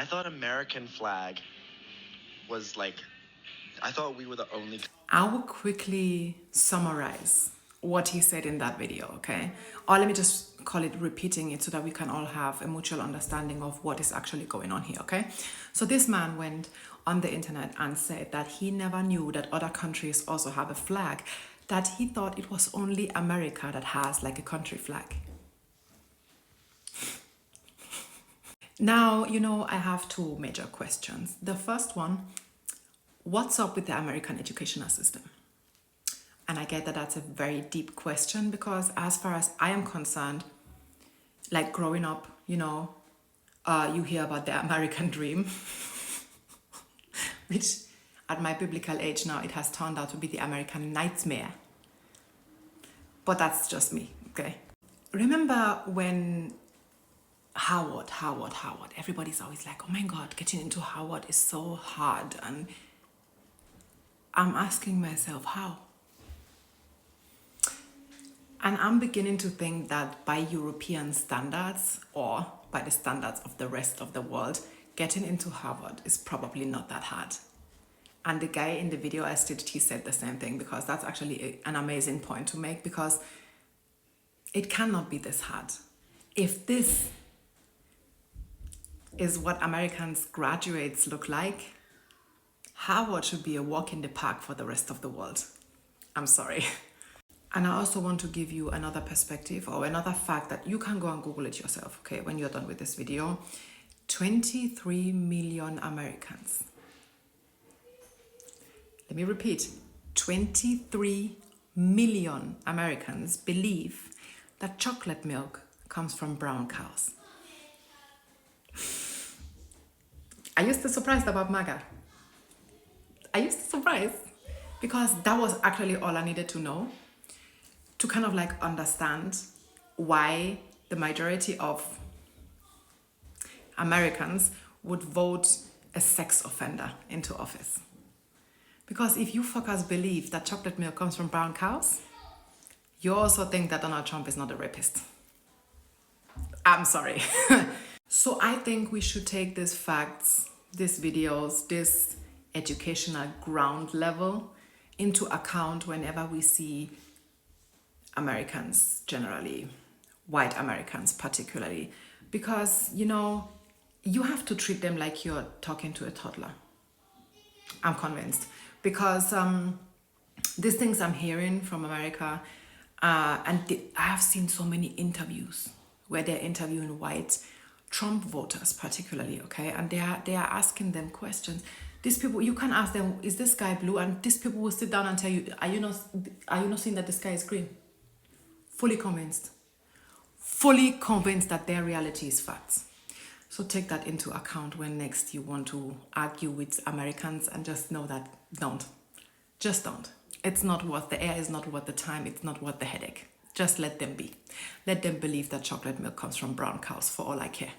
I thought American flag was like, I thought we were the only. I will quickly summarize what he said in that video, okay? Or let me just call it repeating it so that we can all have a mutual understanding of what is actually going on here, okay? So this man went on the internet and said that he never knew that other countries also have a flag, that he thought it was only America that has like a country flag. Now, I have two major questions. The first one, what's up with the American educational system? And I get that that's a very deep question because as far as I am concerned, like growing up, you hear about the American dream, which at my biblical age now, it has turned out to be the American nightmare. But that's just me, okay? Remember when Howard, everybody's always like, oh my God, getting into Howard is so hard. And I'm asking myself, how? And I'm beginning to think that by European standards or by the standards of the rest of the world, getting into Harvard is probably not that hard. And the guy in the video I stitched, he said the same thing, because that's actually an amazing point to make, because it cannot be this hard. If this is what Americans graduates look like, Harvard should be a walk in the park for the rest of the world. I'm sorry. And I also want to give you another perspective or another fact that you can go and Google it yourself, okay, when you're done with this video. 23 million Americans. Let me repeat. 23 million Americans believe that chocolate milk comes from brown cows. Are you still surprised about MAGA? Are you still surprised? Because that was actually all I needed to know to kind of like understand why the majority of Americans would vote a sex offender into office. Because if you fuckers believe that chocolate milk comes from brown cows, you also think that Donald Trump is not a rapist. I'm sorry. So I think we should take these facts, these videos, this educational ground level into account whenever we see Americans generally, white Americans particularly, because, you have to treat them like you're talking to a toddler. I'm convinced. Because these things I'm hearing from America, I have seen so many interviews where they're interviewing white Trump voters particularly, okay? And they are asking them questions. These people, you can ask them, is the sky blue? And these people will sit down and tell you, are you not seeing that the sky is green? Fully convinced that their reality is facts. So take that into account when next you want to argue with Americans, and just know that just don't. It's not worth the air, is not worth the time, it's not worth the headache. Just let them be. Let them believe that chocolate milk comes from brown cows for all I care.